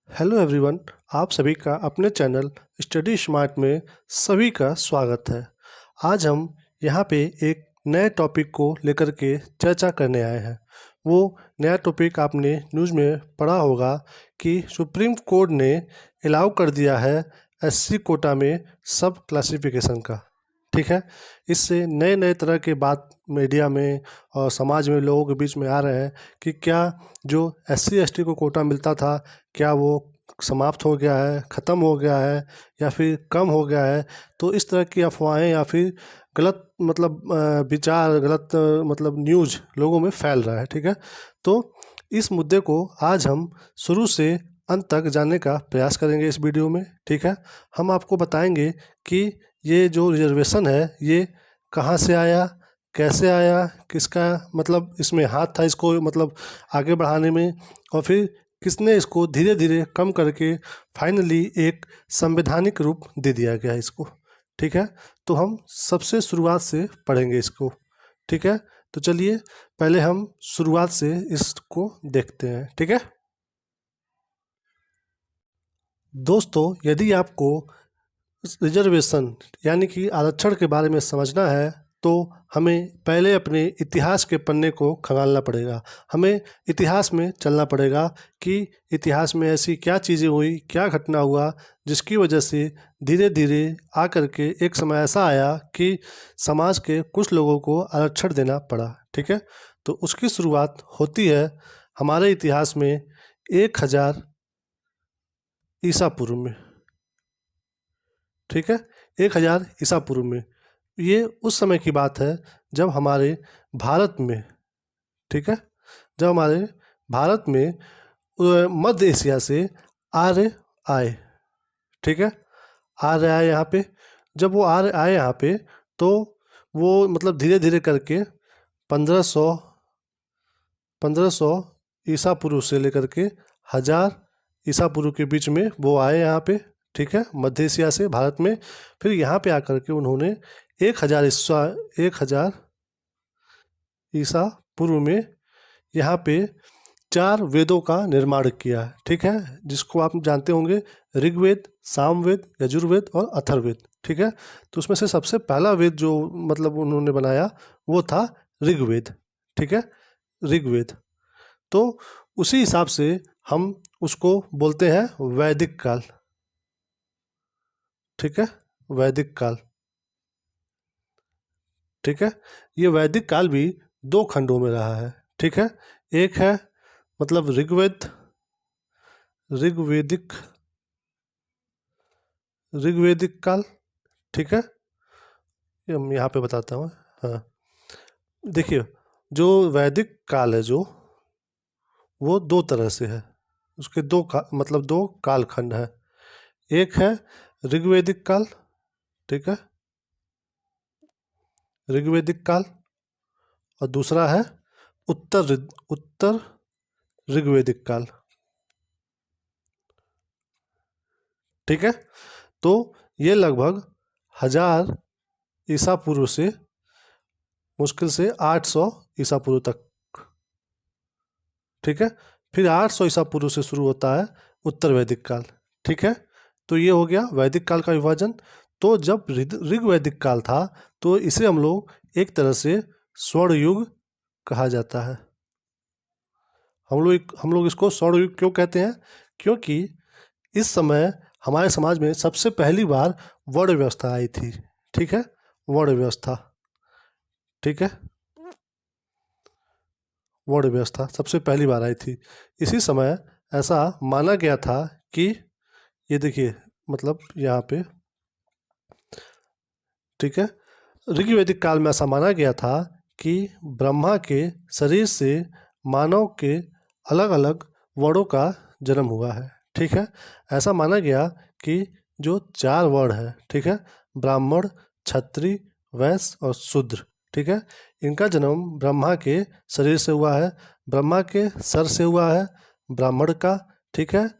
Hello everyone, आप सभी का अपने चैनल स्टडी स्मार्ट में सभी का स्वागत है। आज हम यहाँ पे एक नए टॉपिक को लेकर के चर्चा करने आए हैं। वो नया टॉपिक आपने न्यूज़ में पढ़ा होगा कि सुप्रीम कोर्ट ने अलाउ कर दिया है एससी कोटा में सब क्लासिफिकेशन का। ठीक है, इससे नए नए तरह के बात मीडिया में और समाज में लोगों के बीच में आ रहे हैं कि क्या जो एससी एसटी को कोटा मिलता था, क्या वो समाप्त हो गया है, ख़त्म हो गया है या फिर कम हो गया है। तो इस तरह की अफवाहें या फिर गलत विचार, गलत न्यूज़ लोगों में फैल रहा है। ठीक है, तो इस मुद्दे को आज हम शुरू से अंत तक जानने का प्रयास करेंगे इस वीडियो में। ठीक है, हम आपको बताएंगे कि ये जो रिजर्वेशन है ये कहाँ से आया, कैसे आया, किसका इसमें हाथ था इसको आगे बढ़ाने में, और फिर किसने इसको धीरे धीरे कम करके फाइनली एक संवैधानिक रूप दे दिया गया इसको। ठीक है, तो हम सबसे शुरुआत से पढ़ेंगे इसको। ठीक है, तो चलिए पहले हम शुरुआत से इसको देखते हैं। ठीक है दोस्तों, यदि आपको रिजर्वेशन यानी कि आरक्षण के बारे में समझना है तो हमें पहले अपने इतिहास के पन्ने को खंगालना पड़ेगा। हमें इतिहास में चलना पड़ेगा कि इतिहास में ऐसी क्या चीज़ें हुई, क्या घटना हुआ जिसकी वजह से धीरे धीरे आकर के एक समय ऐसा आया कि समाज के कुछ लोगों को आरक्षण देना पड़ा। ठीक है, तो उसकी शुरुआत होती है हमारे इतिहास में 1000 ईसा पूर्व में। ठीक है, 1000 ईसा पूर्व में। ये उस समय की बात है जब हमारे भारत में, ठीक है, जब हमारे भारत में मध्य एशिया से आर्य आए। ठीक है, आर्य आए यहाँ पे। जब वो आर्य आए यहाँ पे तो वो धीरे धीरे करके 1500 ईसा पूर्व से लेकर के 1000 ईसा पूर्व के बीच में वो आए यहाँ पे। ठीक है, मध्य एशिया से भारत में। फिर यहाँ पे आकर के उन्होंने 1000 ईसा पूर्व में यहाँ पे 4 वेदों का निर्माण किया। ठीक है, जिसको आप जानते होंगे ऋग्वेद, सामवेद, यजुर्वेद और अथर्ववेद। ठीक है, तो उसमें से सबसे पहला वेद जो उन्होंने बनाया वो था ऋग्वेद। ठीक है, ऋग्वेद। तो उसी हिसाब से हम उसको बोलते हैं वैदिक काल। ठीक है, वैदिक काल। ठीक है, ये वैदिक काल भी 2 खंडों में रहा है। ठीक है, एक है ऋग्वेदिक काल। ठीक है, ये हम यहाँ पे बताता हूँ। हाँ, देखिए, जो वैदिक काल है जो वो 2 तरह से है। उसके 2 कालखंड है। एक है ऋग्वेदिक काल। ठीक है, ऋग्वेदिक काल। और दूसरा है उत्तर ऋग्वेदिक काल। ठीक है, तो ये लगभग 1000 ईसा पूर्व से मुश्किल से 800 ईसा पूर्व तक। ठीक है, फिर 800 ईसा पूर्व से शुरू होता है उत्तर वैदिक काल। ठीक है, तो ये हो गया वैदिक काल का विभाजन। तो जब ऋग्वैदिक काल था तो इसे हम लोग एक तरह से स्वर्ण युग कहा जाता है। हम लोग इसको स्वर्ण युग क्यों कहते हैं? क्योंकि इस समय हमारे समाज में सबसे पहली बार वर्ण व्यवस्था आई थी। ठीक है, वर्ण व्यवस्था। ठीक है, वर्ण व्यवस्था सबसे पहली बार आई थी। इसी समय ऐसा माना गया था कि ये देखिए यहाँ पे, ठीक है, ऋग्वैदिक काल में ऐसा माना गया था कि ब्रह्मा के शरीर से मानव के अलग अलग वर्णों का जन्म हुआ है। ठीक है, ऐसा माना गया कि जो 4 वर्ण है, ठीक है, ब्राह्मण, क्षत्रिय, वैश्य और शूद्र, ठीक है, इनका जन्म ब्रह्मा के शरीर से हुआ है। ब्रह्मा के सर से हुआ है ब्राह्मण का। ठीक है,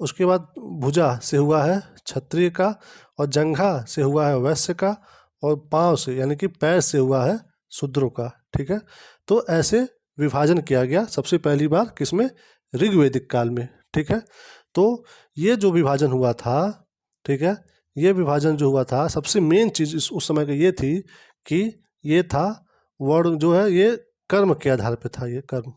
उसके बाद भुजा से हुआ है क्षत्रिय का, और जंघा से हुआ है वैश्य का, और पाँव से यानी कि पैर से हुआ है शूद्रों का। ठीक है, तो ऐसे विभाजन किया गया सबसे पहली बार किसमें? ऋग्वैदिक काल में। ठीक है, तो ये जो विभाजन हुआ था, ठीक है, ये विभाजन जो हुआ था, सबसे मेन चीज़ उस समय की ये थी कि ये था वर्ण जो है ये कर्म के आधार पे था, ये कर्म,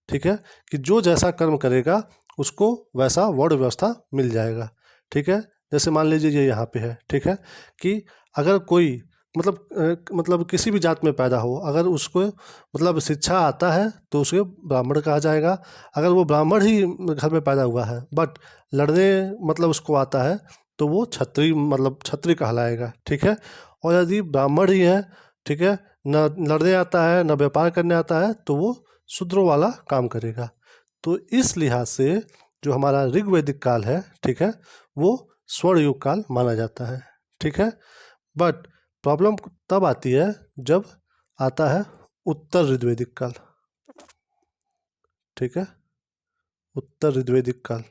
ठीक है, कि जो जैसा कर्म करेगा उसको वैसा वर्ण व्यवस्था मिल जाएगा, ठीक है। जैसे मान लीजिए ये यहाँ पे है, ठीक है, कि अगर कोई मतलब किसी भी जात में पैदा हो, अगर उसको मतलब शिक्षा आता है तो उसे ब्राह्मण कहा जाएगा। अगर वो ब्राह्मण ही घर में पैदा हुआ है बट लड़ने मतलब उसको आता है तो वो क्षत्रिय मतलब क्षत्रिय कहलाएगा, ठीक है। और यदि ब्राह्मण ही है, ठीक है, न लड़ने आता है न व्यापार करने आता है तो वो शूद्रों वाला काम करेगा। तो इस लिहाज से जो हमारा ऋग्वैदिक काल है, ठीक है, वो स्वर्ण युग काल माना जाता है, ठीक है। बट प्रॉब्लम तब आती है जब आता है उत्तर ऋग्वैदिक काल, ठीक है, उत्तर ऋग्वैदिक काल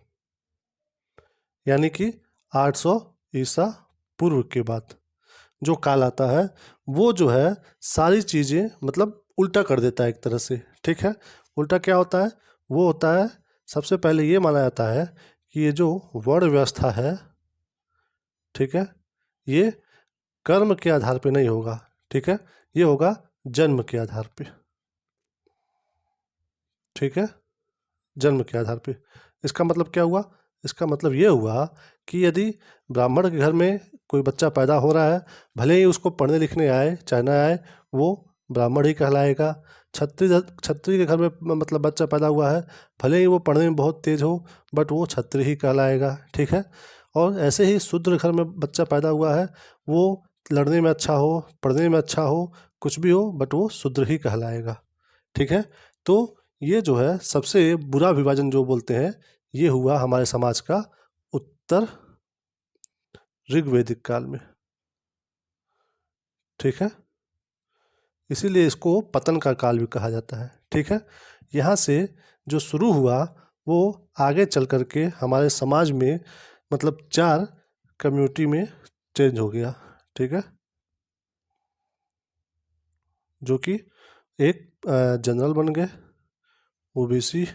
यानी कि 800 ईसा पूर्व के बाद जो काल आता है वो जो है सारी चीज़ें मतलब उल्टा कर देता है एक तरह से, ठीक है। उल्टा क्या होता है? वो होता है सबसे पहले ये माना जाता है कि ये जो वर्ण व्यवस्था है, ठीक है, ये कर्म के आधार पे नहीं होगा, ठीक है, ये होगा जन्म के आधार पे, ठीक है, जन्म के आधार पे। इसका मतलब क्या हुआ? इसका मतलब ये हुआ कि यदि ब्राह्मण के घर में कोई बच्चा पैदा हो रहा है, भले ही उसको पढ़ने लिखने आए चाहे ना आए, वो ब्राह्मण ही कहलाएगा। क्षत्रिय क्षत्रिय के घर में मतलब बच्चा पैदा हुआ है, भले ही वो पढ़ने में बहुत तेज हो बट वो क्षत्रिय ही कहलाएगा, ठीक है। और ऐसे ही शूद्र घर में बच्चा पैदा हुआ है, वो लड़ने में अच्छा हो, पढ़ने में अच्छा हो, कुछ भी हो बट वो शूद्र ही कहलाएगा, ठीक है। तो ये जो है सबसे बुरा विभाजन जो बोलते हैं, ये हुआ हमारे समाज का उत्तर ऋग्वैदिक काल में, ठीक है। इसीलिए इसको पतन का काल भी कहा जाता है, ठीक है। यहाँ से जो शुरू हुआ वो आगे चल कर के हमारे समाज में मतलब 4 कम्युनिटी में चेंज हो गया, ठीक है, जो कि एक जनरल बन गए, ओबीसी,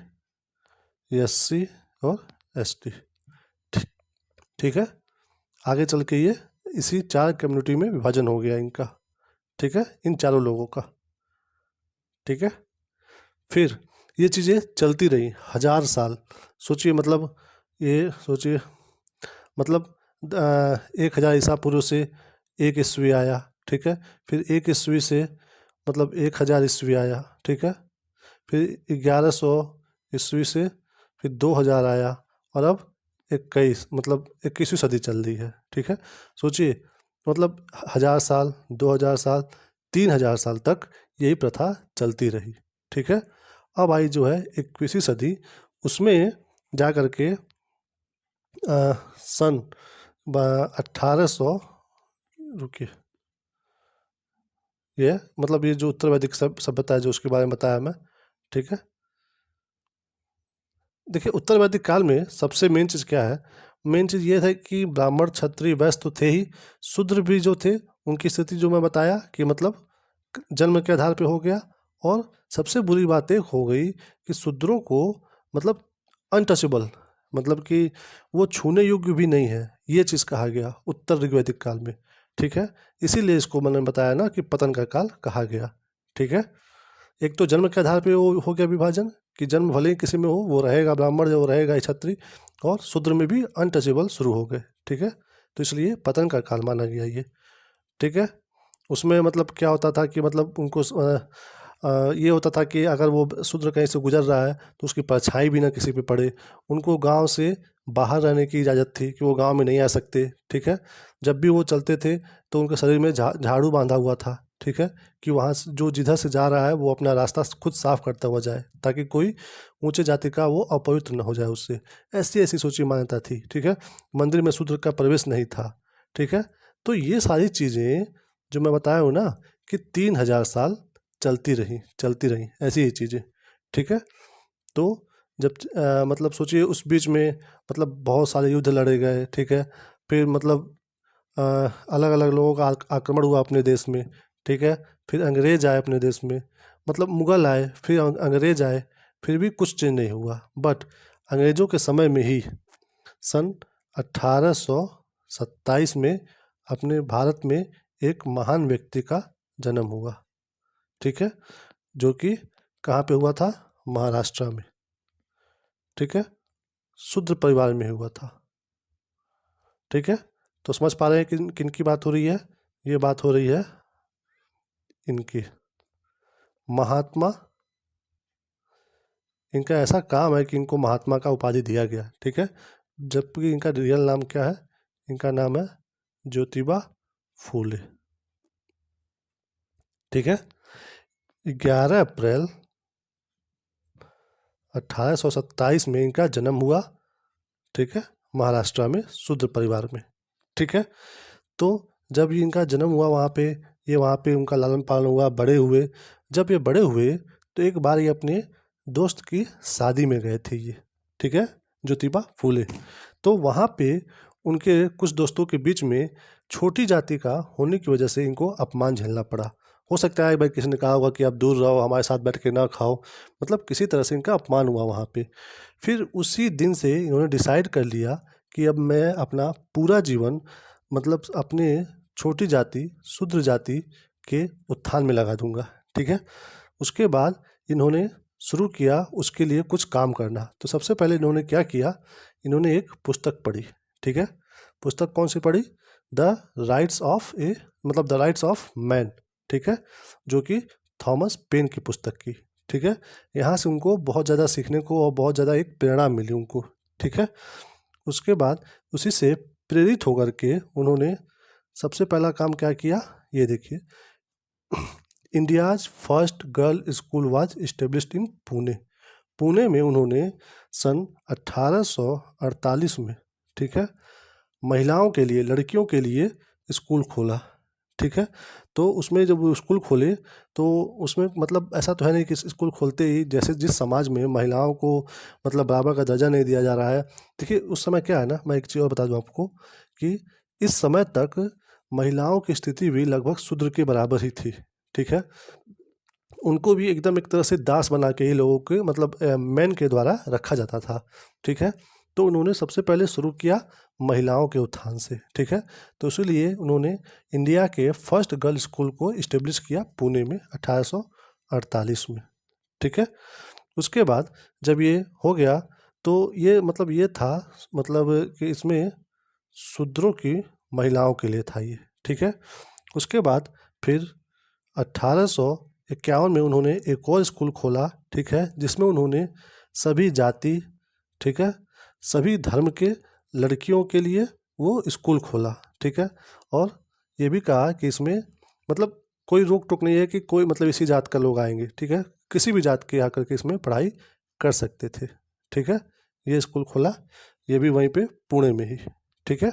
एससी और एसटी, ठीक है। आगे चल के ये इसी 4 कम्युनिटी में विभाजन हो गया इनका, ठीक है, इन चारों लोगों का, ठीक है। फिर ये चीज़ें चलती रही 1000 साल। सोचिए मतलब ये सोचिए मतलब 1000 ईसा पूर्व से एक ईस्वी आया, ठीक है, फिर एक ईस्वी से मतलब 1000 ईस्वी आया, ठीक है, फिर 1100 ईस्वी से फिर 2000 आया और अब 21 मतलब 21वीं सदी चल रही है, ठीक है। सोचिए मतलब 1000 साल, 2000 साल, 3000 साल तक यही प्रथा चलती रही, ठीक है। अब आई जो है 21वीं सदी, उसमें जा कर के सन 1800 रुकिए, ये मतलब ये जो उत्तर वैदिक सभ्यता है जो उसके बारे में बताया मैं, ठीक है। देखिए उत्तर वैदिक काल में सबसे मेन चीज़ क्या है? मेन चीज़ ये है कि ब्राह्मण क्षत्रिय वैश्य तो थे ही, शूद्र भी जो थे उनकी स्थिति जो मैं बताया कि मतलब जन्म के आधार पे हो गया। और सबसे बुरी बात एक हो गई कि शूद्रों को मतलब अनटचेबल मतलब कि वो छूने योग्य भी नहीं है, ये चीज़ कहा गया उत्तर ऋग्वैदिक काल में, ठीक है। इसीलिए इसको मैंने बताया ना कि पतन का काल कहा गया, ठीक है। एक तो जन्म के आधार पे वो हो गया विभाजन कि जन्म भले ही किसी में हो वो रहेगा ब्राह्मण, वो रहेगा क्षत्रिय, और शूद्र में भी अनटचेबल शुरू हो गए, ठीक है। तो इसलिए पतन का काल माना गया ये, ठीक है। उसमें मतलब क्या होता था कि मतलब उनको ये होता था कि अगर वो शूद्र कहीं से गुजर रहा है तो उसकी परछाई भी ना किसी पे पड़े। उनको गांव से बाहर रहने की इजाज़त थी कि वो गांव में नहीं आ सकते, ठीक है। जब भी वो चलते थे तो उनके शरीर में झाड़ू बांधा हुआ था, ठीक है, कि वहाँ से जो जिधर से जा रहा है वो अपना रास्ता खुद साफ करता हुआ जाए ताकि कोई ऊंचे जाति का वो अपवित्र न हो जाए उससे। ऐसी ऐसी सोची मान्यता थी, ठीक है। मंदिर में शूद्र का प्रवेश नहीं था, ठीक है। तो ये सारी चीज़ें जो मैं बताया हूँ ना कि 3000 साल चलती रही ऐसी ही चीज़ें, ठीक है। तो जब मतलब सोचिए उस बीच में मतलब बहुत सारे युद्ध लड़े गए, ठीक है। फिर मतलब अलग अलग लोगों का आक्रमण हुआ अपने देश में, ठीक है। फिर अंग्रेज आए अपने देश में, मतलब मुगल आए फिर अंग्रेज आए, फिर भी कुछ चेंज नहीं हुआ। बट अंग्रेज़ों के समय में ही सन 1827 में अपने भारत में एक महान व्यक्ति का जन्म हुआ, ठीक है, जो कि कहाँ पे हुआ था? महाराष्ट्र में, ठीक है, शूद्र परिवार में हुआ था, ठीक है। तो समझ पा रहे हैं कि किन की बात हो रही है? ये बात हो रही है इनकी, महात्मा। इनका ऐसा काम है कि इनको महात्मा का उपाधि दिया गया, ठीक है, जबकि इनका रियल नाम क्या है? इनका नाम है ज्योतिबा फूले, ठीक है। 11 अप्रैल 1827 में इनका जन्म हुआ, ठीक है, महाराष्ट्र में शूद्र परिवार में, ठीक है। तो जब ये इनका जन्म हुआ वहाँ पे उनका लालन पालन हुआ, बड़े हुए। जब ये बड़े हुए तो एक बार ये अपने दोस्त की शादी में गए थे ये, ठीक है, ज्योतिबा फूले। तो वहाँ पे उनके कुछ दोस्तों के बीच में छोटी जाति का होने की वजह से इनको अपमान झेलना पड़ा। हो सकता है भाई किसी ने कहा होगा कि आप दूर रहो, हमारे साथ बैठ के ना खाओ, मतलब किसी तरह से इनका अपमान हुआ वहाँ पे। फिर उसी दिन से इन्होंने डिसाइड कर लिया कि अब मैं अपना पूरा जीवन मतलब अपने छोटी जाति शूद्र जाति के उत्थान में लगा दूंगा, ठीक है। उसके बाद इन्होंने शुरू किया उसके लिए कुछ काम करना। तो सबसे पहले इन्होंने क्या किया? इन्होंने एक पुस्तक पढ़ी, ठीक है। पुस्तक कौन सी पढ़ी? द राइट्स ऑफ मैन, ठीक है, जो कि थॉमस पेन की पुस्तक की, ठीक है। यहाँ से उनको बहुत ज़्यादा सीखने को और बहुत ज़्यादा एक प्रेरणा मिली उनको, ठीक है। उसके बाद उसी से प्रेरित होकर के उन्होंने सबसे पहला काम क्या किया? ये देखिए, India's first girl school was established in Pune. Pune में उन्होंने सन 1848 में, ठीक है, महिलाओं के लिए, लड़कियों के लिए स्कूल खोला, ठीक है। तो उसमें जब वो स्कूल खोले तो उसमें मतलब ऐसा तो है नहीं कि स्कूल खोलते ही जैसे जिस समाज में महिलाओं को मतलब बराबर का दर्जा नहीं दिया जा रहा है। देखिए उस समय क्या है ना, मैं एक चीज़ और बता दूं आपको कि इस समय तक महिलाओं की स्थिति भी लगभग शूद्र के बराबर ही थी, ठीक है। उनको भी एकदम एक तरह से दास बना के ही लोगों के मतलब मैन के द्वारा रखा जाता था, ठीक है। तो उन्होंने सबसे पहले शुरू किया महिलाओं के उत्थान से, ठीक है। तो इसीलिए उन्होंने इंडिया के फर्स्ट गर्ल स्कूल को इस्टेब्लिश किया पुणे में 1848 में, ठीक है। उसके बाद जब ये हो गया तो ये मतलब ये था मतलब कि इसमें शूद्रों की महिलाओं के लिए था ये, ठीक है। उसके बाद फिर 1851 में उन्होंने एक और स्कूल खोला, ठीक है, जिसमें उन्होंने सभी जाति, ठीक है, सभी धर्म के लड़कियों के लिए वो स्कूल खोला, ठीक है। और ये भी कहा कि इसमें मतलब कोई रोक टोक नहीं है कि कोई मतलब इसी जात का लोग आएंगे, ठीक है, किसी भी जात के आकर के इसमें पढ़ाई कर सकते थे, ठीक है। ये स्कूल खोला, ये भी वहीं पे पुणे में ही, ठीक है।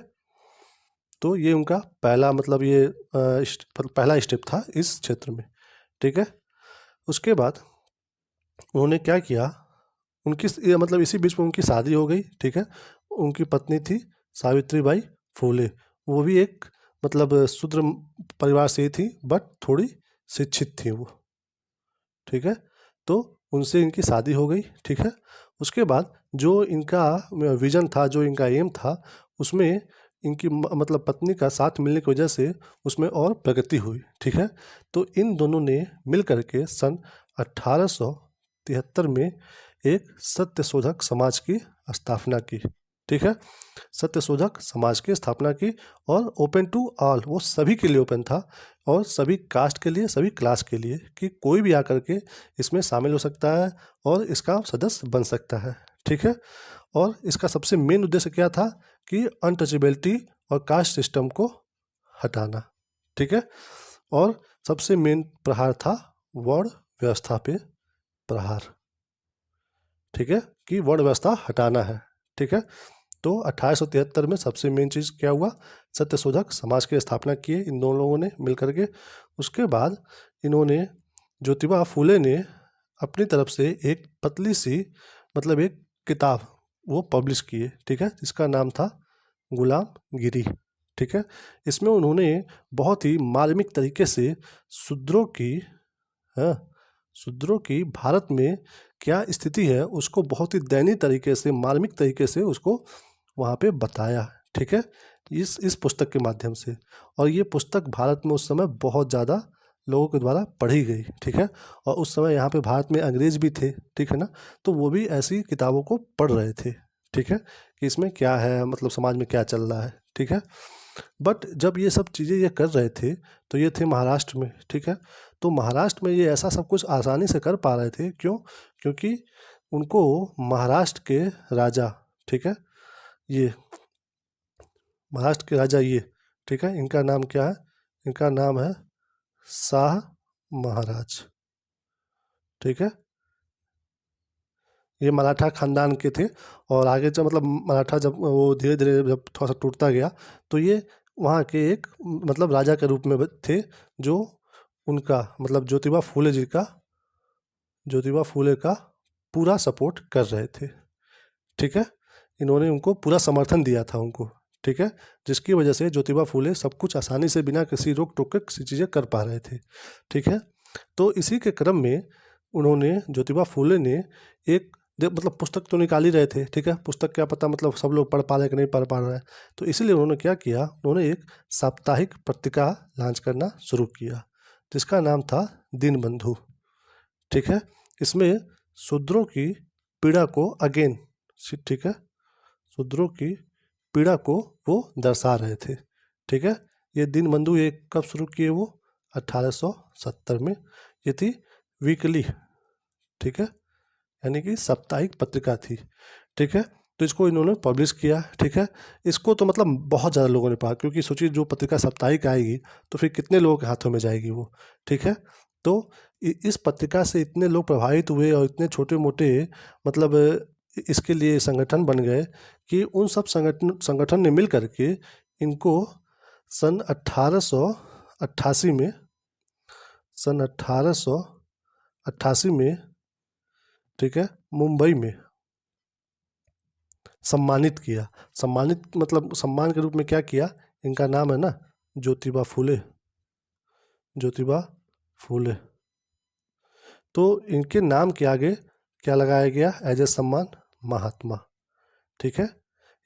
तो ये उनका पहला मतलब ये पहला स्टेप था इस क्षेत्र में, ठीक है। उसके बाद उन्होंने क्या किया, उनकी ये मतलब इसी बीच में उनकी शादी हो गई, ठीक है। उनकी पत्नी थी सावित्रीबाई फूले, वो भी एक मतलब शूद्र परिवार से ही थी बट थोड़ी शिक्षित थी वो, ठीक है। तो उनसे इनकी शादी हो गई, ठीक है। उसके बाद जो इनका विजन था, जो इनका एम था, उसमें इनकी मतलब पत्नी का साथ मिलने की वजह से उसमें और प्रगति हुई, ठीक है। तो इन दोनों ने मिल करके सन 1873 में एक सत्यशोधक समाज की स्थापना की, ठीक है। सत्यशोधक समाज की स्थापना की और ओपन टू ऑल, वो सभी के लिए ओपन था और सभी कास्ट के लिए, सभी क्लास के लिए, कि कोई भी आकर के इसमें शामिल हो सकता है और इसका सदस्य बन सकता है, ठीक है। और इसका सबसे मेन उद्देश्य क्या था कि अनटचेबिलिटी और कास्ट सिस्टम को हटाना, ठीक है। और सबसे मेन प्रहार था वर्ण व्यवस्था पे प्रहार, ठीक है, कि वर्ण व्यवस्था हटाना है, ठीक है। तो 1873 में सबसे मेन चीज़ क्या हुआ, सत्यशोधक समाज की स्थापना की इन दोनों लोगों ने मिल करके। उसके बाद इन्होंने ज्योतिबा फूले ने अपनी तरफ से एक पतली सी मतलब एक किताब वो पब्लिश किए, ठीक है, जिसका नाम था गुलामगिरी, ठीक है। इसमें उन्होंने बहुत ही मार्मिक तरीके से शूद्रों की, हाँ, शूद्रों की भारत में क्या स्थिति है उसको बहुत ही दयनीय तरीके से, मार्मिक तरीके से उसको वहाँ पे बताया। ठीक है, इस पुस्तक के माध्यम से। और ये पुस्तक भारत में उस समय बहुत ज़्यादा लोगों के द्वारा पढ़ी गई। ठीक है, और उस समय यहाँ पे भारत में अंग्रेज भी थे। ठीक है ना, तो वो भी ऐसी किताबों को पढ़ रहे थे। ठीक है, कि इसमें क्या है, मतलब समाज में क्या चल रहा है। ठीक है, बट जब ये सब चीज़ें ये कर रहे थे तो ये थे महाराष्ट्र में। ठीक है, तो महाराष्ट्र में ये ऐसा सब कुछ आसानी से कर पा रहे थे। क्यों? क्योंकि उनको महाराष्ट्र के राजा, ठीक है, ये महाराष्ट्र के राजा ये, ठीक है, इनका नाम क्या है? इनका नाम है शाह महाराज। ठीक है, ये मराठा खानदान के थे। और आगे जब मतलब मराठा जब वो धीरे धीरे जब थोड़ा सा टूटता गया तो ये वहाँ के एक मतलब राजा के रूप में थे, जो उनका मतलब ज्योतिबा फूले का पूरा सपोर्ट कर रहे थे। ठीक है, इन्होंने उनको पूरा समर्थन दिया था उनको। ठीक है, जिसकी वजह से ज्योतिबा फूले सब कुछ आसानी से बिना किसी रोक टोक के किसी चीज़ें कर पा रहे थे। ठीक है, तो इसी के क्रम में उन्होंने ज्योतिबा फूले ने एक मतलब पुस्तक तो निकाल ही रहे थे। ठीक है, पुस्तक क्या पता मतलब सब लोग पढ़ पा रहे हैं कि नहीं पढ़ पा रहे हैं, तो इसीलिए उन्होंने क्या किया, उन्होंने एक साप्ताहिक पत्रिका लॉन्च करना शुरू किया जिसका नाम था दीनबंधु। ठीक है, इसमें शूद्रों की पीड़ा को अगेन, ठीक है, शूद्रों की पीड़ा को वो दर्शा रहे थे। ठीक है, ये दीनबंधु ये कब शुरू किए? वो 1870 में। ये थी वीकली, ठीक है, यानी कि साप्ताहिक पत्रिका थी। ठीक है, तो इसको इन्होंने पब्लिश किया। ठीक है, इसको तो मतलब बहुत ज़्यादा लोगों ने पढ़ा, क्योंकि सोचिए जो पत्रिका साप्ताहिक आएगी तो फिर कितने लोगों के हाथों में जाएगी वो। ठीक है, तो इस पत्रिका से इतने लोग प्रभावित हुए और इतने छोटे मोटे मतलब इसके लिए संगठन बन गए कि उन सब संगठन ने मिल करके इनको सन 1888 में, सन 1888 में, ठीक है, मुंबई में सम्मानित किया। सम्मानित मतलब सम्मान के रूप में क्या किया? इनका नाम है ना ज्योतिबा फूले, ज्योतिबा फूले, तो इनके नाम के आगे क्या लगाया गया एज ए सम्मान? महात्मा। ठीक है,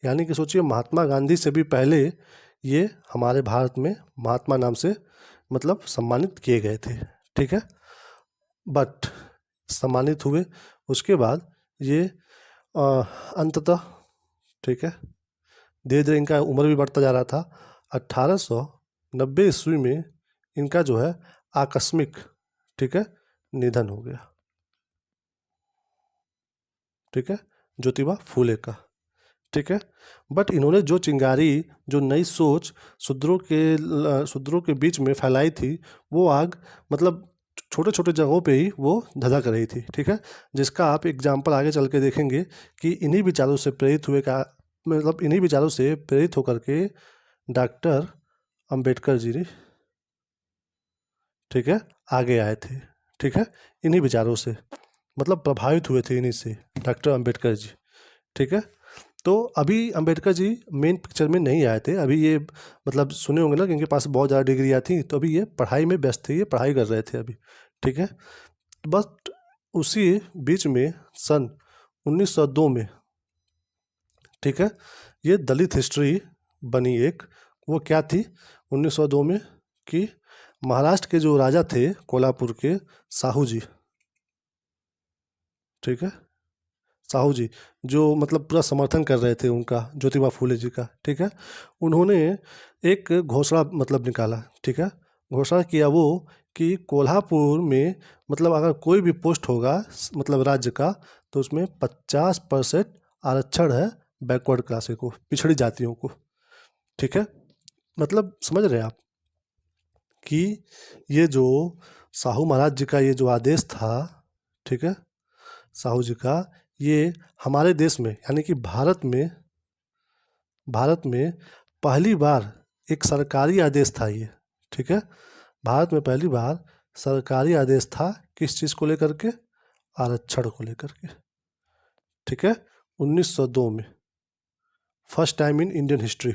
यानी कि सोचिए महात्मा गांधी से भी पहले ये हमारे भारत में महात्मा नाम से मतलब सम्मानित किए गए थे। ठीक है, बट सम्मानित हुए उसके बाद ये अंततः, ठीक है, धीरे धीरे इनका उम्र भी बढ़ता जा रहा था। 1890 ईस्वी में इनका जो है आकस्मिक, ठीक है, निधन हो गया। ठीक है, ज्योतिबा फूले का। ठीक है, बट इन्होंने जो चिंगारी, जो नई सोच शूद्रों के बीच में फैलाई थी, वो आग मतलब छोटे छोटे जगहों पे ही वो धधक रही थी। ठीक है, जिसका आप एग्जाम्पल आगे चल के देखेंगे कि इन्हीं विचारों से प्रेरित हुए का मतलब इन्हीं विचारों से प्रेरित होकर के डॉक्टर अंबेडकर जी, ठीक है, आगे आए थे। ठीक है, इन्हीं विचारों से मतलब प्रभावित हुए थे इन्हीं से डॉक्टर अंबेडकर जी। ठीक है, तो अभी अंबेडकर जी मेन पिक्चर में नहीं आए थे। अभी ये मतलब सुने होंगे ना कि इनके पास बहुत ज़्यादा डिग्रियाँ थी, तो अभी ये पढ़ाई में व्यस्त थे, ये पढ़ाई कर रहे थे अभी। ठीक है, बस उसी बीच में सन 1902 में, ठीक है, ये दलित हिस्ट्री बनी एक। वो क्या थी 1902 में? कि महाराष्ट्र के जो राजा थे कोल्हापुर के साहू जी, ठीक है, साहू जी जो मतलब पूरा समर्थन कर रहे थे उनका, ज्योतिबा फूले जी का। ठीक है, उन्होंने एक घोषणा मतलब निकाला। ठीक है, घोषणा किया वो कि कोल्हापुर में मतलब अगर कोई भी पोस्ट होगा मतलब राज्य का, तो उसमें 50% आरक्षण है बैकवर्ड क्लासे को, पिछड़ी जातियों को। ठीक है, मतलब समझ रहे हैं आप कि ये जो साहू महाराज जी का ये जो आदेश था, ठीक है, साहू जी का, ये हमारे देश में यानी कि भारत में पहली बार एक सरकारी आदेश था ये। ठीक है, भारत में पहली बार सरकारी आदेश था किस चीज़ को लेकर के? आरक्षण को लेकर के। ठीक है, 1902 में first time in Indian history.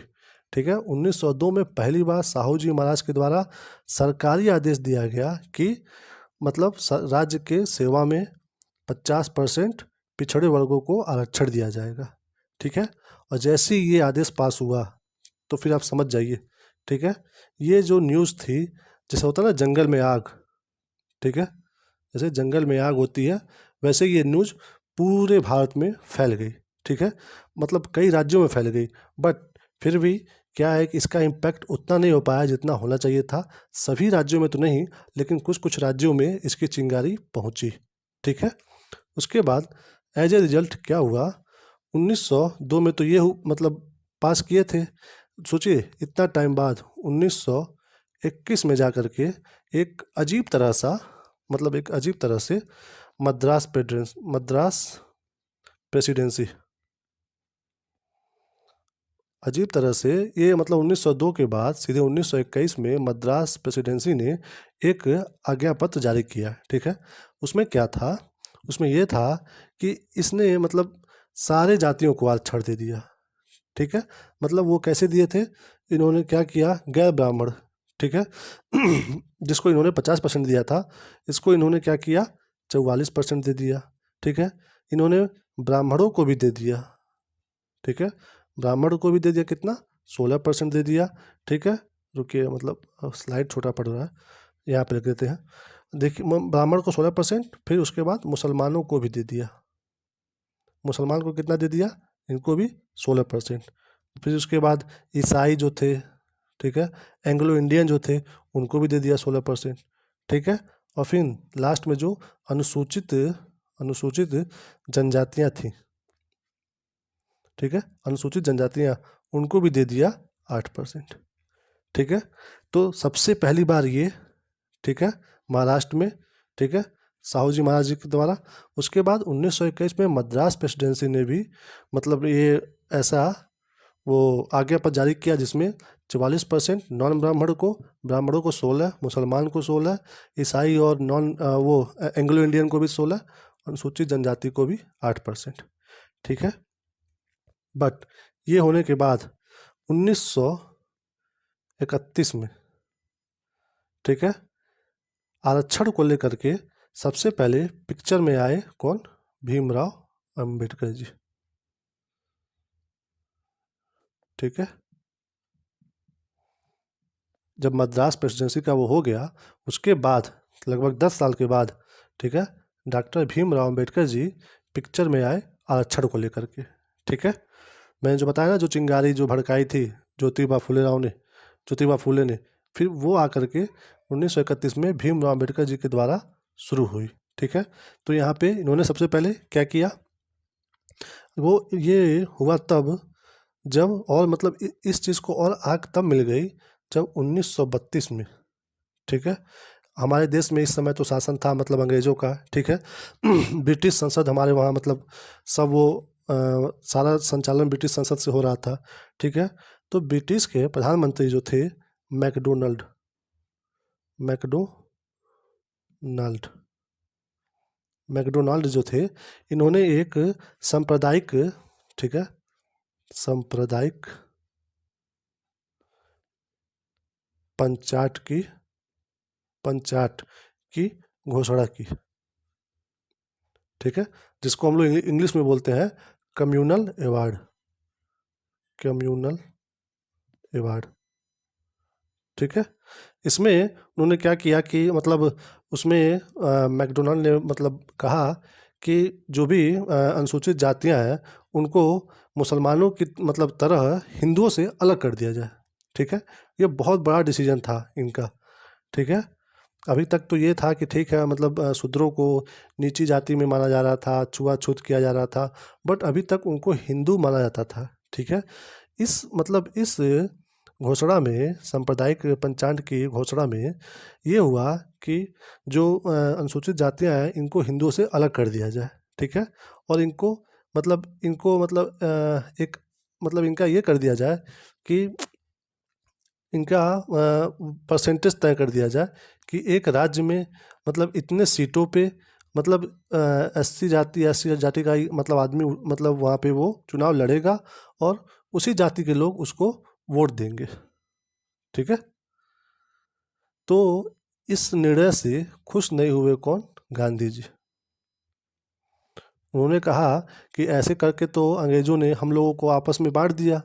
ठीक है, 1902 में पहली बार साहू जी महाराज के द्वारा सरकारी आदेश दिया गया कि मतलब राज्य के सेवा में 50% पिछड़े वर्गों को आरक्षण दिया जाएगा। ठीक है, और जैसे ही ये आदेश पास हुआ तो फिर आप समझ जाइए। ठीक है, ये जो न्यूज़ थी, जैसे होता है ना जंगल में आग, ठीक है, जैसे जंगल में आग होती है वैसे ये न्यूज़ पूरे भारत में फैल गई। ठीक है, मतलब कई राज्यों में फैल गई, बट फिर भी क्या है कि इसका इम्पैक्ट उतना नहीं हो पाया जितना होना चाहिए था। सभी राज्यों में तो नहीं, लेकिन कुछ कुछ राज्यों में इसकी चिंगारी पहुंची। ठीक है, उसके बाद एज ए रिजल्ट क्या हुआ, 1902 में तो ये मतलब पास किए थे। सोचिए इतना टाइम बाद 1921 में जा कर के एक अजीब तरह सा, मतलब एक अजीब तरह से मद्रास प्रेसिडेंसी, अजीब तरह से ये मतलब 1902 के बाद सीधे 1921 में मद्रास प्रेसिडेंसी ने एक आज्ञा पत्र जारी किया। ठीक है, उसमें क्या था, उसमें ये था कि इसने मतलब सारे जातियों को आरक्षण दे दिया। ठीक है, मतलब वो कैसे दिए थे, इन्होंने क्या किया, गैर ब्राह्मण, ठीक है, जिसको इन्होंने 50% दिया था, इसको इन्होंने क्या किया, 44% दे दिया। ठीक है, इन्होंने ब्राह्मणों को भी दे दिया। ठीक है, ब्राह्मण को भी दे दिया, कितना, 16% दे दिया। ठीक है, रुकिए मतलब स्लाइड छोटा पड़ रहा है, यहाँ पे लिख देते हैं। देखिए ब्राह्मण को 16%, फिर उसके बाद मुसलमानों को भी दे दिया। मुसलमान को कितना दे दिया, इनको भी 16%। फिर उसके बाद ईसाई जो थे, ठीक है, एंग्लो इंडियन जो थे, उनको भी दे दिया 16%। ठीक है, और फिर लास्ट में जो अनुसूचित अनुसूचित जनजातियाँ थीं, ठीक है, अनुसूचित जनजातियाँ, उनको भी दे दिया 8%। ठीक है, तो सबसे पहली बार ये, ठीक है, महाराष्ट्र में, ठीक है, साहू जी महाराज जी के द्वारा। उसके बाद 1921 में मद्रास प्रेसिडेंसी ने भी मतलब ये ऐसा वो आज्ञा पत्र जारी किया जिसमें 44% नॉन ब्राह्मण को, ब्राह्मणों को 16, मुसलमान को 16, ईसाई और नॉन वो एंग्लो इंडियन को भी 16, अनुसूचित जनजाति को भी 8%। ठीक है, बट ये होने के बाद 1931 में, ठीक है, आरक्षण को लेकर के सबसे पहले पिक्चर में आए कौन, भीमराव अंबेडकर जी। ठीक है, जब मद्रास प्रेसिडेंसी का वो हो गया, उसके बाद लगभग 10 साल के बाद, ठीक है, डॉक्टर भीमराव अंबेडकर जी पिक्चर में आए आरक्षण को लेकर के। ठीक है, मैंने जो बताया ना, जो चिंगारी जो भड़काई थी ज्योतिबा फूले ने, फिर वो आकर के 1931 में भीमराव अंबेडकर जी के द्वारा शुरू हुई। ठीक है, तो यहाँ पे इन्होंने सबसे पहले क्या किया, वो ये हुआ तब जब, और मतलब इस चीज़ को और आग तब मिल गई जब 1932 में, ठीक है, हमारे देश में इस समय तो शासन था मतलब अंग्रेजों का। ठीक है, ब्रिटिश संसद हमारे वहाँ मतलब सब वो सारा संचालन ब्रिटिश संसद से हो रहा था। ठीक है, तो ब्रिटिश के प्रधानमंत्री जो थे मैकडोनाल्ड मैकडोनाल्ड जो थे, इन्होंने एक सांप्रदायिक, ठीक है, सांप्रदायिक पंचायत की घोषणा की। ठीक है, जिसको हम लोग इंग्लिश में बोलते हैं कम्युनल अवार्ड। ठीक है, इसमें उन्होंने क्या किया कि मतलब उसमें मैकडोनाल्ड ने मतलब कहा कि जो भी अनुसूचित जातियां हैं उनको मुसलमानों की मतलब तरह हिंदुओं से अलग कर दिया जाए। ठीक है, ये बहुत बड़ा डिसीजन था इनका। ठीक है, अभी तक तो ये था कि ठीक है मतलब शूद्रों को नीची जाति में माना जा रहा था, छुआछूत किया जा रहा था, बट अभी तक उनको हिंदू माना जाता था। ठीक है, इस घोषणा में, सांप्रदायिक पंचायत की घोषणा में ये हुआ कि जो अनुसूचित जातियां हैं इनको हिंदुओं से अलग कर दिया जाए। ठीक है, और इनको मतलब एक मतलब इनका ये कर दिया जाए कि इनका परसेंटेज तय कर दिया जाए कि एक राज्य में मतलब इतने सीटों पे मतलब एस सी जाति का ही मतलब आदमी मतलब वहाँ पे वो चुनाव लड़ेगा और उसी जाति के लोग उसको वोट देंगे। ठीक है, तो इस निर्णय से खुश नहीं हुए कौन? गांधी जी। उन्होंने कहा कि ऐसे करके तो अंग्रेज़ों ने हम लोगों को आपस में बांट दिया।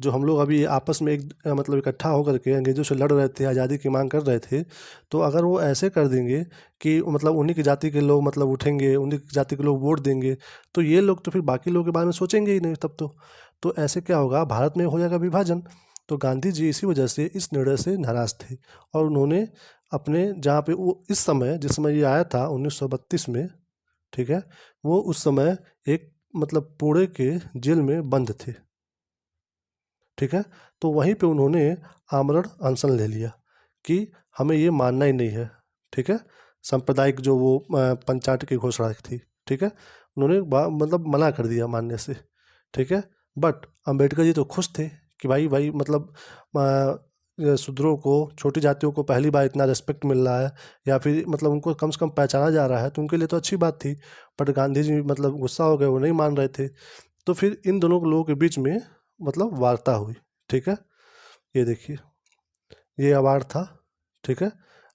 जो हम लोग अभी आपस में मतलब इकट्ठा होकर के अंग्रेज़ों से लड़ रहे थे, आज़ादी की मांग कर रहे थे, तो अगर वो ऐसे कर देंगे कि मतलब उन्हीं की जाति के लोग मतलब उठेंगे, उन्हीं की जाति के लोग वोट देंगे, तो ये लोग तो फिर बाकी लोगों के बारे में सोचेंगे ही नहीं तब तो। तो ऐसे क्या होगा, भारत में हो जाएगा विभाजन। तो गांधी जी इसी वजह से इस निर्णय से नाराज़ थे और उन्होंने अपने जहाँ पे वो इस समय जिस समय ये आया था 1932 में, ठीक है, वो उस समय एक मतलब पुणे के जेल में बंद थे, ठीक है। तो वहीं पे उन्होंने आमरण अनशन ले लिया कि हमें ये मानना ही नहीं है, ठीक है। सांप्रदायिक जो वो पंचायत की घोषणा थी, ठीक है, उन्होंने मतलब मना कर दिया मानने से, ठीक है। बट अम्बेडकर जी तो खुश थे कि भाई भाई मतलब ये शूद्रों को, छोटी जातियों को पहली बार इतना रिस्पेक्ट मिल रहा है या फिर मतलब उनको कम से कम पहचाना जा रहा है, तो उनके लिए तो अच्छी बात थी। बट गांधी जी मतलब गुस्सा हो गए, वो नहीं मान रहे थे। तो फिर इन दोनों लोगों के बीच में मतलब वार्ता हुई, ठीक है। ये देखिए, ये अवार्ड था, ठीक है,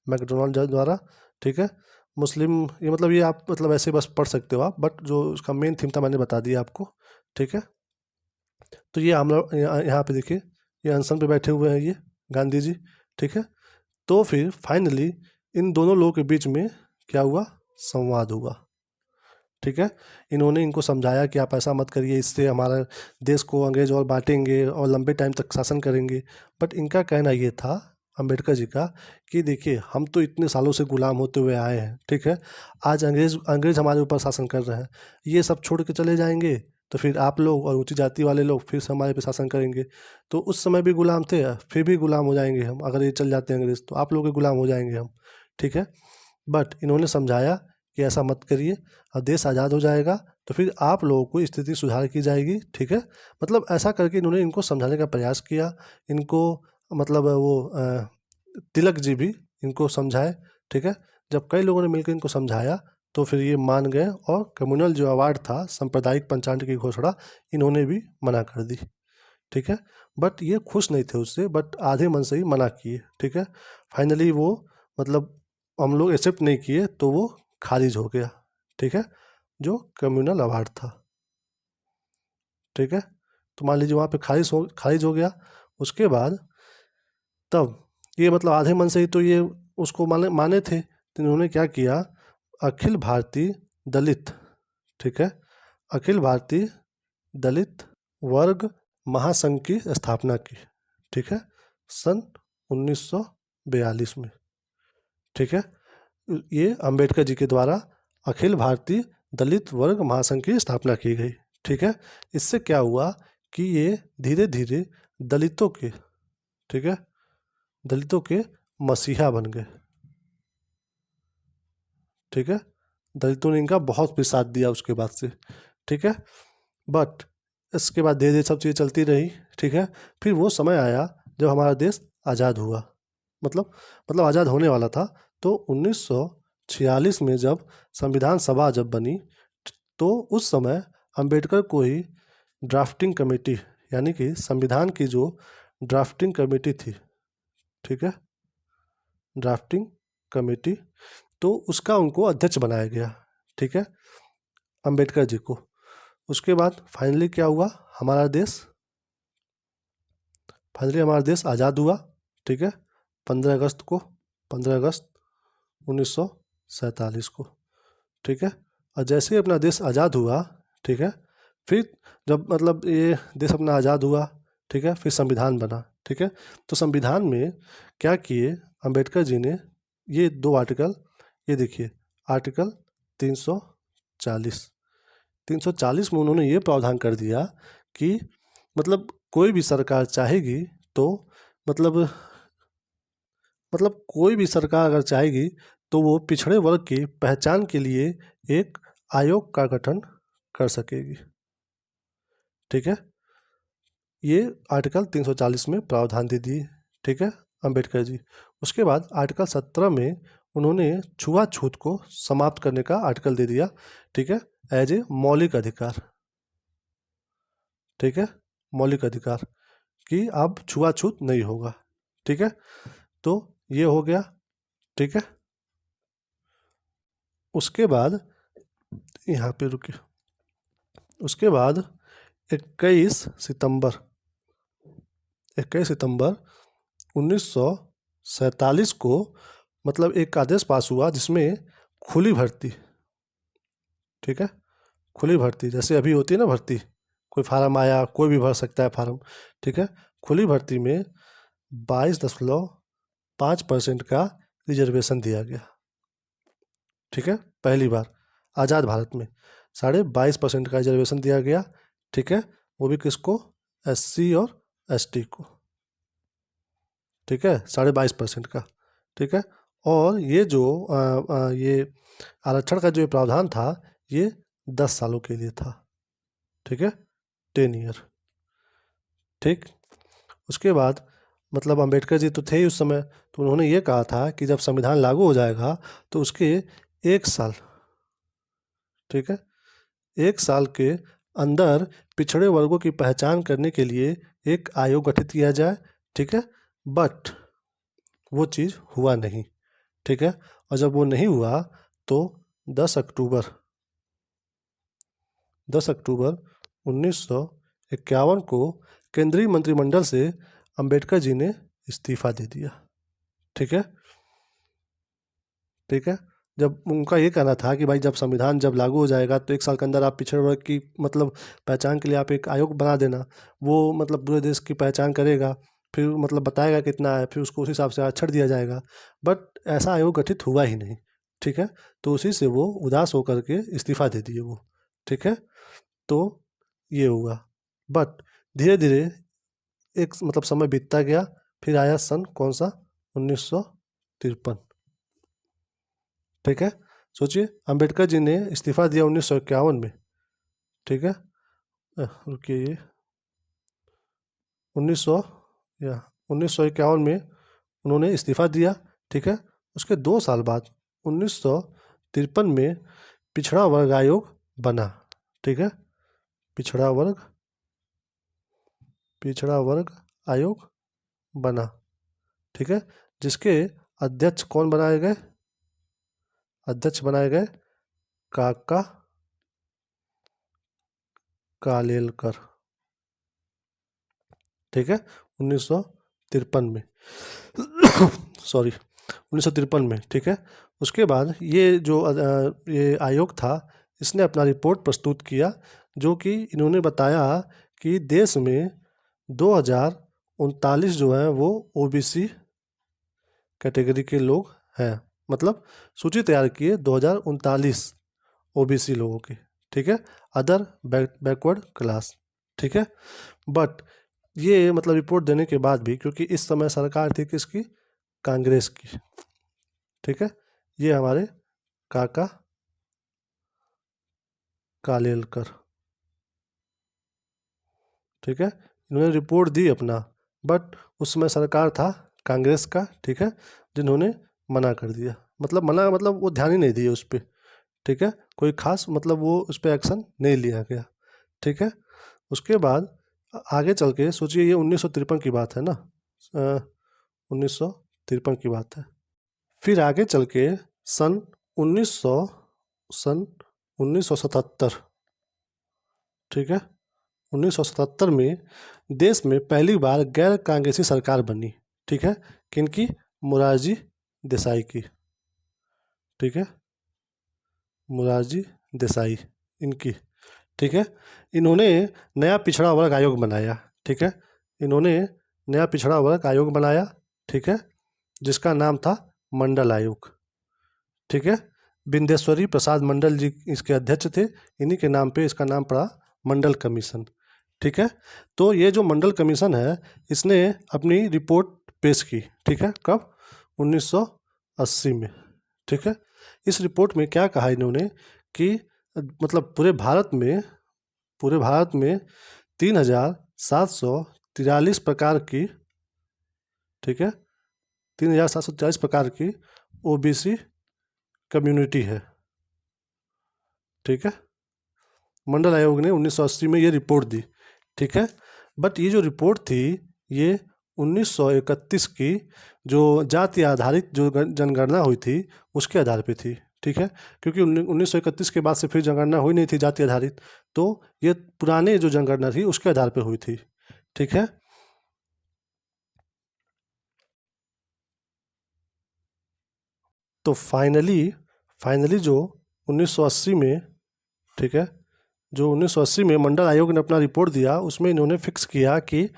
मैकडोनाल्ड द्वारा, ठीक है। मुस्लिम, ये मतलब ये आप मतलब ऐसे बस पढ़ सकते हो आप, बट जो उसका मेन थीम था मैंने बता दिया आपको, ठीक है। तो ये हम लोग यहाँ पे देखिए, ये अनशन पे बैठे हुए हैं ये गांधी जी, ठीक है। तो फिर फाइनली इन दोनों लोगों के बीच में क्या हुआ, संवाद हुआ, ठीक है। इन्होंने इनको समझाया कि आप ऐसा मत करिए, इससे हमारा देश को अंग्रेज और बांटेंगे और लंबे टाइम तक शासन करेंगे। बट इनका कहना ये था, अंबेडकर जी का, कि देखिए हम तो इतने सालों से गुलाम होते हुए आए हैं, ठीक है। आज अंग्रेज अंग्रेज हमारे ऊपर शासन कर रहे हैं, ये सब छोड़ के चले जाएंगे तो फिर आप लोग और ऊंची जाति वाले लोग फिर से हमारे पे शासन करेंगे। तो उस समय भी गुलाम थे, फिर भी गुलाम हो जाएंगे हम, अगर ये चल जाते हैं अंग्रेज तो आप लोग के गुलाम हो जाएंगे हम, ठीक है। बट इन्होंने समझाया कि ऐसा मत करिए, और देश आज़ाद हो जाएगा तो फिर आप लोगों को स्थिति सुधार की जाएगी, ठीक है। मतलब ऐसा करके इन्होंने इनको समझाने का प्रयास किया। इनको मतलब वो तिलक जी भी इनको समझाए, ठीक है। जब कई लोगों ने मिलकर इनको समझाया तो फिर ये मान गए और कम्युनल जो अवार्ड था, सांप्रदायिक पंचायत की घोषणा, इन्होंने भी मना कर दी, ठीक है। बट ये खुश नहीं थे उससे, बट आधे मन से ही मना किए, ठीक है। फाइनली वो मतलब हम लोग एक्सेप्ट नहीं किए तो वो खारिज हो गया, ठीक है, जो कम्युनल अवार्ड था, ठीक है। तो मान लीजिए वहाँ पे खारिज हो गया। उसके बाद तब ये मतलब आधे मन से ही तो ये उसको माने माने थे, तो इन्होंने क्या किया, अखिल भारतीय दलित, ठीक है, अखिल भारतीय दलित वर्ग महासंघ की स्थापना की, ठीक है, सन 1942 में, ठीक है। ये अंबेडकर जी के द्वारा अखिल भारतीय दलित वर्ग महासंघ की स्थापना की गई, ठीक है। इससे क्या हुआ कि ये धीरे धीरे दलितों के, ठीक है, दलितों के मसीहा बन गए, ठीक है। दलितों ने इनका बहुत भी साथ दिया उसके बाद से, ठीक है। बट इसके बाद धीरे धीरे सब चीज़ें चलती रही, ठीक है। फिर वो समय आया जब हमारा देश आज़ाद हुआ, मतलब आज़ाद होने वाला था। तो 1946 में जब संविधान सभा जब बनी, तो उस समय अंबेडकर को ही ड्राफ्टिंग कमेटी, यानी कि संविधान की जो ड्राफ्टिंग कमेटी थी, ठीक है, ड्राफ्टिंग कमेटी, तो उसका उनको अध्यक्ष बनाया गया, ठीक है, अंबेडकर जी को। उसके बाद हमारा देश फाइनली हमारा देश आज़ाद हुआ, ठीक है, 15 अगस्त को, 15 अगस्त 1947 को, ठीक है। और जैसे ही अपना देश आज़ाद हुआ, ठीक है, फिर जब मतलब ये देश अपना आज़ाद हुआ, ठीक है, फिर संविधान बना, ठीक है। तो संविधान में क्या किए अंबेडकर जी ने, ये 2 आर्टिकल, ये देखिए, आर्टिकल 340, 340 में उन्होंने ये प्रावधान कर दिया कि मतलब कोई भी सरकार चाहेगी तो मतलब कोई भी सरकार अगर चाहेगी तो वो पिछड़े वर्ग की पहचान के लिए एक आयोग का गठन कर सकेगी, ठीक है। ये आर्टिकल 340 में प्रावधान दे दिए, ठीक है, अंबेडकर जी। उसके बाद आर्टिकल 17 में उन्होंने छुआछूत को समाप्त करने का आर्टिकल दे दिया, ठीक है, एज ए मौलिक अधिकार, ठीक है, मौलिक अधिकार कि अब छुआछूत नहीं होगा, ठीक है। तो ये हो गया, ठीक है। उसके बाद यहाँ पे रुकिए, उसके बाद 21 सितंबर 1947 को मतलब एक आदेश पास हुआ जिसमें खुली भर्ती, ठीक है, खुली भर्ती जैसे अभी होती है ना भर्ती, कोई फार्म आया कोई भी भर सकता है फार्म, ठीक है। खुली भर्ती में 22.5% का रिजर्वेशन दिया गया, ठीक है। पहली बार आज़ाद भारत में 22.5% का रिजर्वेशन दिया गया, ठीक है। वो भी किसको? SC और ST को, ठीक है, 22.5% का, ठीक है। और ये जो ये आरक्षण का जो ये प्रावधान था ये 10 सालों के लिए था, ठीक है, 10 ईयर, ठीक। उसके बाद मतलब अंबेडकर जी तो थे ही उस समय, तो उन्होंने ये कहा था कि जब संविधान लागू हो जाएगा तो उसके 1 साल, ठीक है, 1 साल के अंदर पिछड़े वर्गों की पहचान करने के लिए एक आयोग गठित किया जाए, ठीक है। बट वो चीज़ हुआ नहीं, ठीक है। और जब वो नहीं हुआ तो 10 अक्टूबर 1951 को केंद्रीय मंत्रिमंडल से अंबेडकर जी ने इस्तीफा दे दिया, ठीक है, ठीक है। जब उनका ये कहना था कि भाई जब संविधान जब लागू हो जाएगा तो 1 साल के अंदर आप पिछड़े वर्ग की मतलब पहचान के लिए आप एक आयोग बना देना, वो मतलब पूरे देश की पहचान करेगा, फिर मतलब बताएगा कितना है, फिर उसको उस हिसाब से आरक्षण दिया जाएगा। बट ऐसा आयोग गठित हुआ ही नहीं, ठीक है। तो उसी से वो उदास होकर के इस्तीफा दे दिए वो, ठीक है। तो ये हुआ, बट धीरे धीरे एक मतलब समय बीतता गया, फिर आया सन कौन सा? 1953, ठीक है। सोचिए अंबेडकर जी ने इस्तीफा दिया 1951 में, ठीक है। रुकिए, ये 1900 या 1951 में उन्होंने इस्तीफा दिया, ठीक है। उसके 2 साल बाद 1953 में पिछड़ा वर्ग आयोग बना, ठीक है। पिछड़ा वर्ग आयोग बना, ठीक है। जिसके अध्यक्ष कौन बनाए गए? अध्यक्ष बनाए गए काका कालेलकर, ठीक है, 1953 में सॉरी 1953 में, ठीक है। उसके बाद ये जो ये आयोग था इसने अपना रिपोर्ट प्रस्तुत किया, जो कि इन्होंने बताया कि देश में 2039 जो है वो OBC कैटेगरी के लोग हैं, मतलब सूची तैयार किए 2039 OBC लोगों की, ठीक है, अदर बैकवर्ड क्लास, ठीक है। बट ये मतलब रिपोर्ट देने के बाद भी, क्योंकि इस समय सरकार थी किसकी? कांग्रेस की, ठीक है। ये हमारे काका कालेलकर, ठीक है, इन्होंने रिपोर्ट दी अपना, बट उस समय सरकार था कांग्रेस का, ठीक है, जिन्होंने मना कर दिया, मतलब मना मतलब वो ध्यान ही नहीं दिए उस पर, ठीक है, कोई खास मतलब वो उस पर एक्शन नहीं लिया गया, ठीक है। उसके बाद आगे चल के सोचिए, ये 1953 की बात है ना, 1953 की बात है। फिर आगे चल के सन 1900 सन 1977, ठीक है, 1977 में देश में पहली बार गैर कांग्रेसी सरकार बनी, ठीक है, किनकी? मोरारजी देसाई की, ठीक है, मोरारजी देसाई इनकी, ठीक है। इन्होंने नया पिछड़ा वर्ग आयोग बनाया, ठीक है, इन्होंने नया पिछड़ा वर्ग आयोग बनाया, ठीक है, जिसका नाम था मंडल आयोग, ठीक है। बिंदेश्वरी प्रसाद मंडल जी इसके अध्यक्ष थे, इन्हीं के नाम पे इसका नाम पड़ा मंडल कमीशन, ठीक है। तो ये जो मंडल कमीशन है इसने अपनी रिपोर्ट पेश की, ठीक है, कब? 1980 में, ठीक है। इस रिपोर्ट में क्या कहा इन्होंने कि मतलब पूरे भारत में 3743 प्रकार की, ठीक है, 3743 प्रकार की OBC कम्युनिटी है, ठीक है। मंडल आयोग ने 1980 में ये रिपोर्ट दी, ठीक है। बट ये जो रिपोर्ट थी ये 1931 की जो जाति आधारित जो जनगणना हुई थी उसके आधार पे थी। ठीक है, क्योंकि 1931 के बाद से फिर जनगणना हुई नहीं थी जाति आधारित, तो ये पुराने जो जनगणना थी उसके आधार पे हुई थी। ठीक है, तो फाइनली जो 1980 में, ठीक है, जो 1980 में मंडल आयोग ने अपना रिपोर्ट दिया उसमें इन्होंने फिक्स किया कि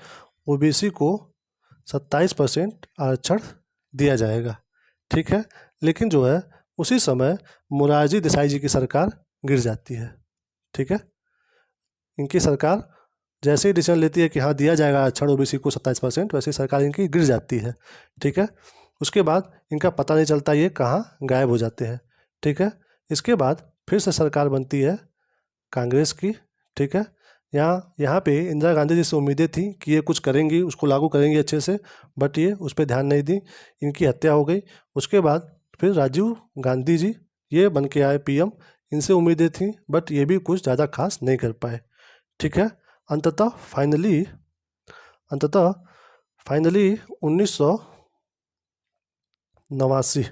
ओबीसी को 27% आरक्षण दिया जाएगा। ठीक है, लेकिन जो है उसी समय मोरारजी देसाई जी की सरकार गिर जाती है। ठीक है, इनकी सरकार जैसे ही डिसीजन लेती है कि हाँ दिया जाएगा आरक्षण ओबीसी को 27%, वैसे ही सरकार इनकी गिर जाती है। ठीक है, उसके बाद इनका पता नहीं चलता ये कहाँ गायब हो जाते हैं। ठीक है, इसके बाद फिर से सरकार बनती है कांग्रेस की। ठीक है, यहाँ यहाँ पे इंदिरा गांधी जी से उम्मीदें थी कि ये कुछ करेंगी, उसको लागू करेंगी अच्छे से, बट ये उस पर ध्यान नहीं दी, इनकी हत्या हो गई। उसके बाद फिर राजीव गांधी जी ये बन के आए पीएम, इनसे उम्मीदें थी बट ये भी कुछ ज़्यादा खास नहीं कर पाए। ठीक है, अंततः फाइनली 1989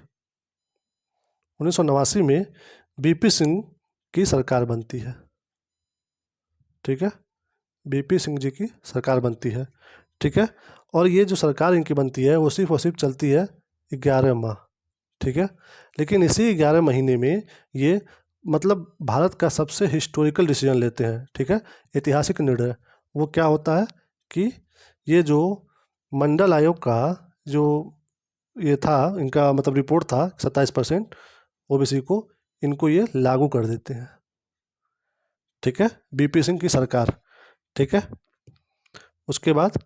1989 में बीपी सिंह की सरकार बनती है। ठीक है, बीपी सिंह जी की सरकार बनती है। ठीक है, और ये जो सरकार इनकी बनती है वो सिर्फ और सिर्फ चलती है 11 माह। ठीक है, लेकिन इसी 11 महीने में ये मतलब भारत का सबसे हिस्टोरिकल डिसीजन लेते हैं। ठीक है, ऐतिहासिक निर्णय वो क्या होता है कि ये जो मंडल आयोग का जो ये था, इनका मतलब रिपोर्ट था 27% ओबीसी को, इनको ये लागू कर देते हैं। ठीक है, बीपी सिंह की सरकार। ठीक है, उसके बाद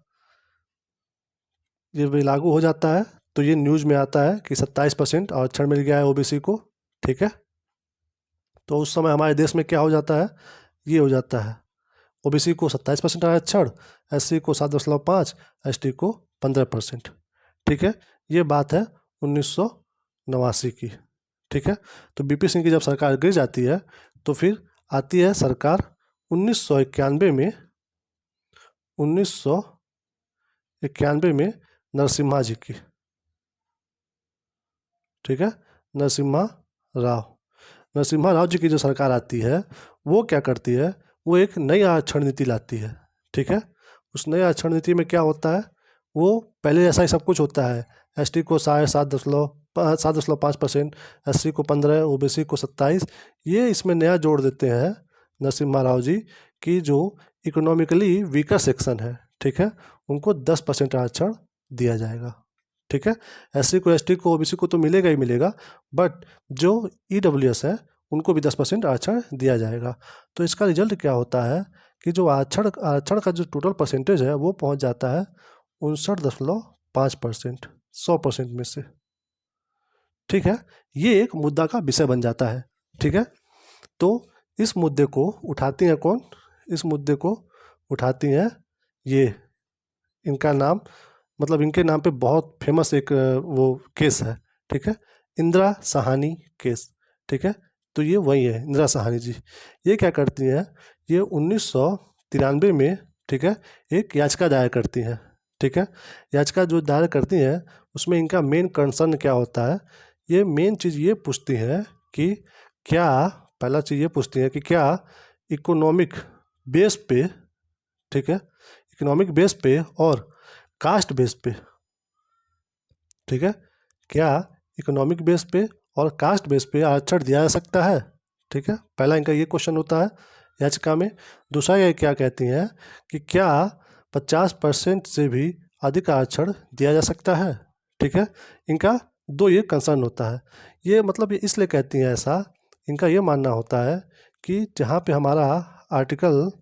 ये भी लागू हो जाता है तो ये न्यूज़ में आता है कि 27% आरक्षण मिल गया है ओबीसी को। ठीक है, तो उस समय हमारे देश में क्या हो जाता है, ये हो जाता है ओबीसी को 27% आरक्षण, एससी को 7.5, एसटी को 15%। ठीक है, ये बात है 1989 की। ठीक है, तो बीपी सिंह की जब सरकार गिर जाती है तो फिर आती है सरकार 1991 में नरसिम्हा जी की। ठीक है, नरसिम्हा राव नरसिम्हा राव जी की जो सरकार आती है वो क्या करती है, वो एक नई आरक्षण नीति लाती है। ठीक है, उस नई आरक्षण नीति में क्या होता है, वो पहले जैसा ही सब कुछ होता है। एसटी को 7.5%, एससी को 15, ओबीसी को 27। ये इसमें नया जोड़ देते हैं नरसिम्हा राव जी की जो इकोनॉमिकली वीकर सेक्शन है, ठीक है, उनको 10% आरक्षण दिया जाएगा। ठीक है, एससी को, एसटी को, ओबीसी को तो मिलेगा ही मिलेगा, बट जो ईडब्ल्यूएस है उनको भी 10% आरक्षण दिया जाएगा। तो इसका रिजल्ट क्या होता है कि जो आरक्षण का जो टोटल परसेंटेज है वो पहुंच जाता है 59.5%, 100% में से। ठीक है, ये एक मुद्दा का विषय बन जाता है। ठीक है, तो इस मुद्दे को उठाती हैं कौन, इस मुद्दे को उठाती हैं ये, इनका नाम मतलब इनके नाम पे बहुत फेमस एक वो केस है। ठीक है, इंदिरा साहनी केस। ठीक है, तो ये वही है इंदिरा साहनी जी। ये क्या करती हैं, ये 1993 में, ठीक है, एक याचिका दायर करती हैं। ठीक है, याचिका जो दायर करती हैं उसमें इनका मेन कंसर्न क्या होता है, ये मेन चीज़ ये पूछती हैं कि क्या, पहला चीज़ ये पूछती हैं कि क्या इकोनॉमिक बेस पे, ठीक है, इकोनॉमिक बेस पे और कास्ट बेस पे, ठीक है, क्या इकोनॉमिक बेस पे और कास्ट बेस पे आरक्षण दिया जा सकता है। ठीक है, पहला इनका ये क्वेश्चन होता है याचिका में। दूसरा ये क्या कहती हैं कि क्या 50% से भी अधिक आरक्षण दिया जा सकता है। ठीक है, इनका दो ये कंसर्न होता है। ये मतलब ये इसलिए कहती हैं ऐसा, इनका ये मानना होता है कि जहाँ पे हमारा आर्टिकल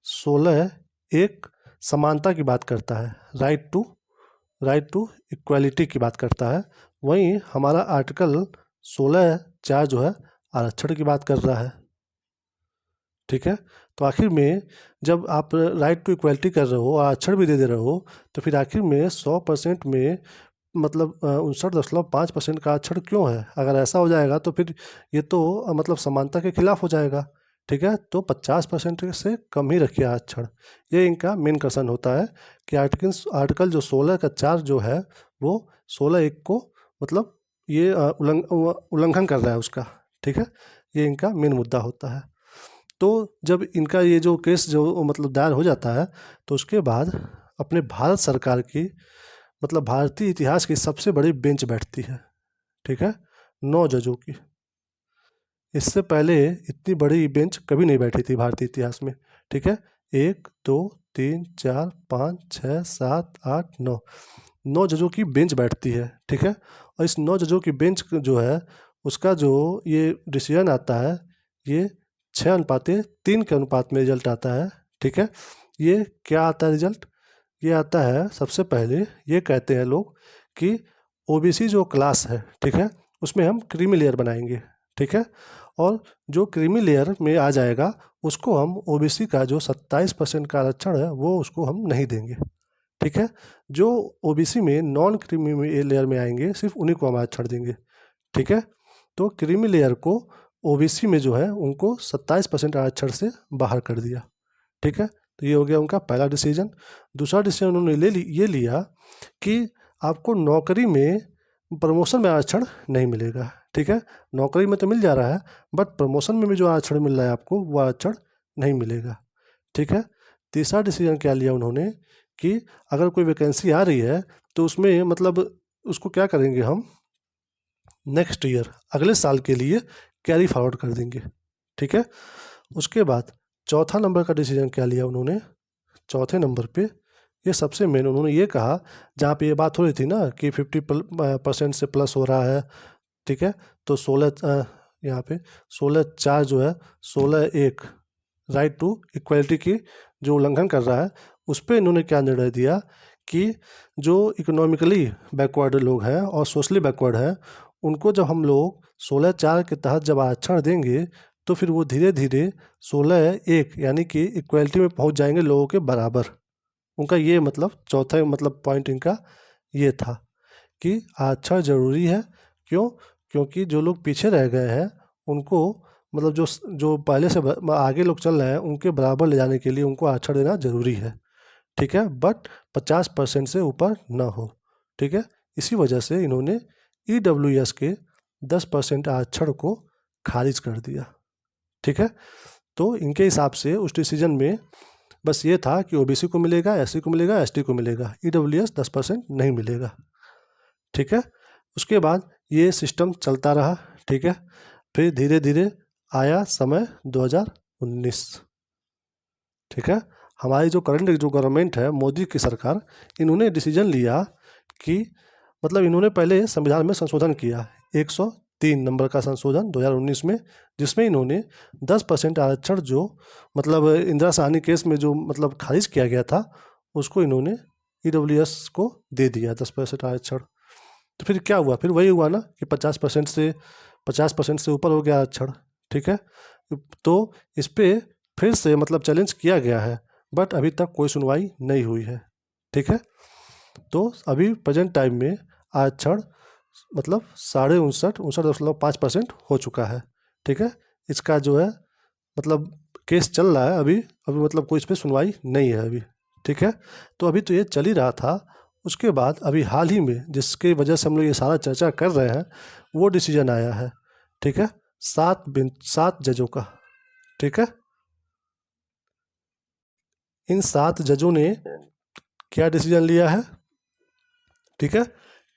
16 एक समानता की बात करता है, राइट टू इक्वालिटी की बात करता है, वहीं हमारा आर्टिकल 16(4) जो है आरक्षण की बात कर रहा है। ठीक है, तो आखिर में जब आप राइट टू इक्वालिटी कर रहे हो, आरक्षण भी दे रहे हो, तो फिर आखिर में 100% में मतलब 59.5% का आरक्षण क्यों है। अगर ऐसा हो जाएगा तो फिर ये तो मतलब समानता के खिलाफ हो जाएगा। ठीक है, तो 50% से कम ही रखिए आरक्षण। ये इनका मेन कंसर्न होता है कि आर्टिकल जो 16 का 4 जो है वो 16(1) को मतलब ये उल्लंघन कर रहा है उसका। ठीक है, ये इनका मेन मुद्दा होता है। तो जब इनका ये जो केस जो मतलब दायर हो जाता है तो उसके बाद अपने भारत सरकार की मतलब भारतीय इतिहास की सबसे बड़ी बेंच बैठती है। ठीक है, 9 जजों की। इससे पहले इतनी बड़ी बेंच कभी नहीं बैठी थी भारतीय इतिहास में। ठीक है, 1 2 3 4 5 6 7 8 9 9 जजों की बेंच बैठती है। ठीक है, और इस 9 जजों की बेंच जो है उसका जो ये डिसीजन आता है ये 6:3 के अनुपात में रिजल्ट आता है। ठीक है, ये क्या आता है रिजल्ट? ये आता है सबसे पहले ये कहते हैं लोग कि ओबीसी जो क्लास है, ठीक है, उसमें हम क्रीमी लेयर बनाएंगे। ठीक है, और जो क्रीमी लेयर में आ जाएगा उसको हम ओबीसी का जो 27% का आरक्षण है वो उसको हम नहीं देंगे। ठीक है, जो ओबीसी में नॉन क्रीमी लेयर में आएंगे सिर्फ उन्हीं को हम आरक्षण देंगे। ठीक है, तो क्रीमी लेयर को ओबीसी में जो है उनको 27% आरक्षण से बाहर कर दिया। ठीक है, तो ये हो गया उनका पहला डिसीजन। दूसरा डिसीजन उन्होंने ये लिया कि आपको नौकरी में प्रमोशन में आरक्षण नहीं मिलेगा। ठीक है, नौकरी में तो मिल जा रहा है बट प्रमोशन में भी जो आरक्षण मिल रहा है आपको वो आरक्षण नहीं मिलेगा। ठीक है, तीसरा डिसीजन क्या लिया उन्होंने कि अगर कोई वैकेंसी आ रही है तो उसमें मतलब उसको क्या करेंगे हम नेक्स्ट ईयर अगले साल के लिए कैरी फॉरवर्ड कर देंगे। ठीक है, उसके बाद चौथा नंबर का डिसीजन क्या लिया उन्होंने? चौथे नंबर पे ये सबसे मेन उन्होंने ये कहा, जहाँ पे ये बात हो रही थी ना कि 50% से प्लस हो रहा है। ठीक है, तो 16 यहाँ पे 16(4) जो है 16(1) राइट टू इक्वलिटी की जो उल्लंघन कर रहा है उस पर इन्होंने क्या निर्णय दिया कि जो इकोनॉमिकली बैकवर्ड लोग हैं और सोशली बैकवर्ड हैं उनको जब हम लोग 16(4) के तहत जब आरक्षण देंगे तो फिर वो धीरे धीरे 16(1) यानी कि इक्वलिटी में पहुंच जाएंगे लोगों के बराबर। उनका ये मतलब चौथा मतलब पॉइंट इनका ये था कि आरक्षण ज़रूरी है। क्यों? क्योंकि जो लोग पीछे रह गए हैं उनको मतलब जो पहले से आगे लोग चल रहे हैं उनके बराबर ले जाने के लिए उनको आरक्षण देना ज़रूरी है। ठीक है, बट 50% से ऊपर ना हो। ठीक है, इसी वजह से इन्होंने ईडब्ल्यूएस के 10% आरक्षण को खारिज कर दिया। ठीक है, तो इनके हिसाब से उस डिसीजन में बस ये था कि ओबीसी को मिलेगा, एससी को मिलेगा, एसटी को मिलेगा, ईडब्ल्यूएस 10% नहीं मिलेगा। ठीक है, उसके बाद ये सिस्टम चलता रहा। ठीक है, फिर धीरे धीरे आया समय 2019। ठीक है, हमारी जो करंट जो गवर्नमेंट है मोदी की सरकार, इन्होंने डिसीजन लिया कि मतलब इन्होंने पहले संविधान में संशोधन किया 103 नंबर का संशोधन 2019 में, जिसमें इन्होंने 10% आरक्षण जो मतलब इंदिरा साहनी केस में जो मतलब खारिज किया गया था उसको इन्होंने ईडब्ल्यूएस को दे दिया 10% आरक्षण। तो फिर क्या हुआ? फिर वही हुआ ना कि 50% से ऊपर हो गया आरक्षण। ठीक है, तो इस पे फिर से मतलब चैलेंज किया गया है बट अभी तक कोई सुनवाई नहीं हुई है। ठीक है, तो अभी प्रेजेंट टाइम में आरक्षण मतलब 59.5% हो चुका है। ठीक है, इसका जो है मतलब केस चल रहा है अभी अभी मतलब कोई इस पर सुनवाई नहीं है अभी। ठीक है, तो अभी तो ये चल ही रहा था। उसके बाद अभी हाल ही में जिसकी वजह से हम लोग ये सारा चर्चा कर रहे हैं वो डिसीजन आया है। ठीक है, 7 जजों का। ठीक है, इन 7 जजों ने क्या डिसीजन लिया है? ठीक है,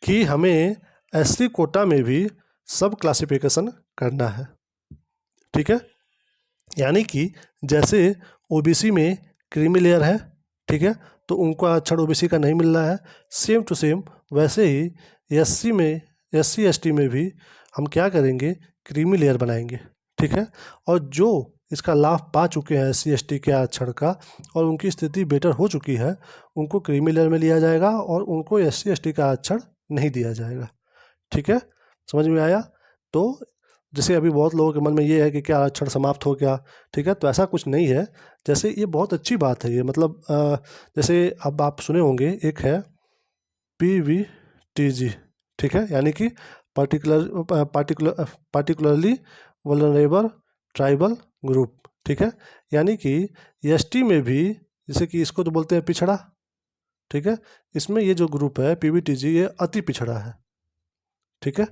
कि हमें एससी कोटा में भी सब क्लासिफिकेशन करना है। ठीक है, यानी कि जैसे ओबीसी में क्रीमी लेयर है, ठीक है, तो उनको आरक्षण ओबीसी का नहीं मिल रहा है, सेम टू सेम वैसे ही एससी एसटी में भी हम क्या करेंगे क्रीमी लेयर बनाएंगे। ठीक है, और जो इसका लाभ पा चुके हैं एससी एसटी के आरक्षण का और उनकी स्थिति बेटर हो चुकी है उनको क्रीमी लेयर में लिया जाएगा और उनको एससी एसटी का आरक्षण नहीं दिया जाएगा। ठीक है, समझ में आया? तो जैसे अभी बहुत लोगों के मन में ये है कि क्या आरक्षण समाप्त हो गया। ठीक है, तो ऐसा कुछ नहीं है। जैसे ये बहुत अच्छी बात है ये मतलब जैसे अब आप सुने होंगे एक है PVTG। ठीक है, यानी कि पार्टिकुलरली वल्नरेबल ट्राइबल ग्रुप। ठीक है। यानी कि एसटी में भी, जैसे कि इसको तो बोलते हैं पिछड़ा, ठीक है, इसमें ये जो ग्रुप है पीवीटीजी ये अति पिछड़ा है, ठीक है।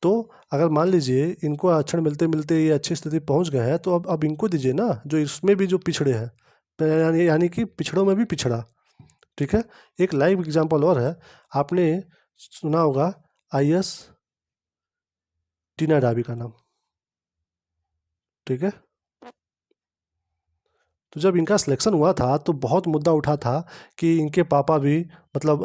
तो अगर मान लीजिए इनको आरक्षण मिलते मिलते ये अच्छी स्थिति पहुंच गए हैं, तो अब इनको दीजिए ना, जो इसमें भी जो पिछड़े हैं, तो यानी कि पिछड़ों में भी पिछड़ा, ठीक है। एक लाइव एग्जांपल और है, आपने सुना होगा आईएएस टीना डाबी का नाम, ठीक है। तो जब इनका सिलेक्शन हुआ था तो बहुत मुद्दा उठा था कि इनके पापा भी मतलब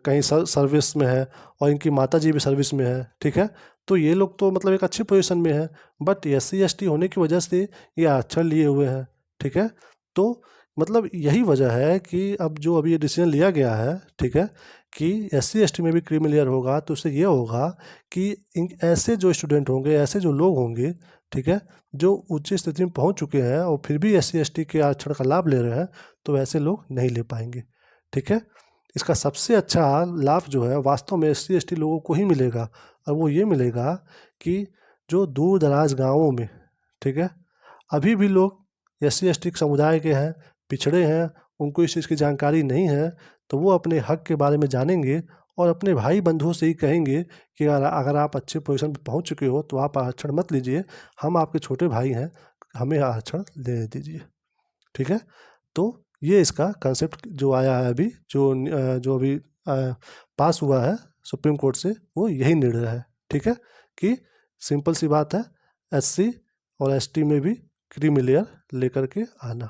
कहीं सर्विस में है और इनकी माता जी भी सर्विस में है, ठीक है। तो ये लोग तो मतलब एक अच्छी पोजीशन में है, बट SC ST होने की वजह से ये आरक्षण लिए हुए हैं, ठीक है। तो मतलब यही वजह है कि अब जो अभी ये डिसीजन लिया गया है, ठीक है, कि SC ST में भी क्रीमी लेयर होगा, तो उससे ये होगा कि ऐसे जो स्टूडेंट होंगे, ऐसे जो लोग होंगे, ठीक है, जो उच्च स्थिति में पहुंच चुके हैं और फिर भी SC ST के आरक्षण का लाभ ले रहे हैं, तो वैसे लोग नहीं ले पाएंगे, ठीक है। इसका सबसे अच्छा लाभ जो है वास्तव में SC ST लोगों को ही मिलेगा, और वो ये मिलेगा कि जो दूर दराज गाँवों में, ठीक है, अभी भी लोग SC ST समुदाय के हैं, पिछड़े हैं, उनको इस चीज़ की जानकारी नहीं है, तो वो अपने हक के बारे में जानेंगे और अपने भाई बंधुओं से ही कहेंगे कि अगर आप अच्छे पोजीशन पर पहुंच चुके हो तो आप आरक्षण मत लीजिए, हम आपके छोटे भाई हैं, हमें आरक्षण दे दीजिए, ठीक है। तो ये इसका कंसेप्ट जो आया है अभी, जो अभी पास हुआ है सुप्रीम कोर्ट से, वो यही निर्णय है, ठीक है, कि सिंपल सी बात है, SC और ST में भी क्रीमी लेयर लेकर के आना,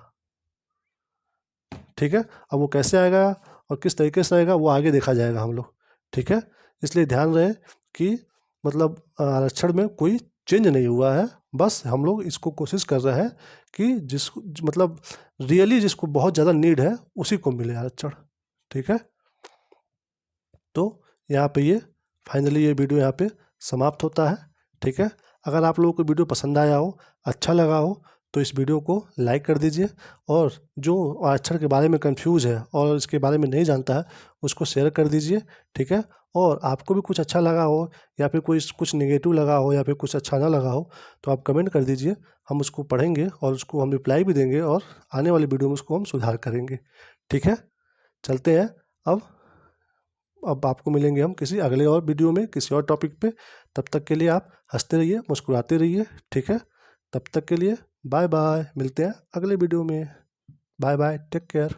ठीक है। अब वो कैसे आएगा और किस तरीके से आएगा वो आगे देखा जाएगा हम लोग, ठीक है। इसलिए ध्यान रहे कि मतलब आरक्षण में कोई चेंज नहीं हुआ है, बस हम लोग इसको कोशिश कर रहे हैं कि जिसको मतलब रियली जिसको बहुत ज़्यादा नीड है उसी को मिले आरक्षण, ठीक है। तो यहाँ पे ये फाइनली ये वीडियो यहाँ पे समाप्त होता है, ठीक है। अगर आप लोगों को वीडियो पसंद आया हो, अच्छा लगा हो, तो इस वीडियो को लाइक कर दीजिए, और जो आरक्षण के बारे में कंफ्यूज है और इसके बारे में नहीं जानता है उसको शेयर कर दीजिए, ठीक है। और आपको भी कुछ अच्छा लगा हो या फिर कोई कुछ नेगेटिव लगा हो या फिर कुछ अच्छा ना लगा हो, तो आप कमेंट कर दीजिए, हम उसको पढ़ेंगे और उसको हम रिप्लाई भी देंगे, और आने वाली वीडियो में उसको हम सुधार करेंगे, ठीक है। चलते हैं अब अब आपको मिलेंगे हम किसी अगले और वीडियो में किसी और टॉपिक पे। तब तक के लिए आप हंसते रहिए, मुस्कुराते रहिए, ठीक है। तब तक के लिए बाय बाय, मिलते हैं अगले वीडियो में। Bye bye, take care.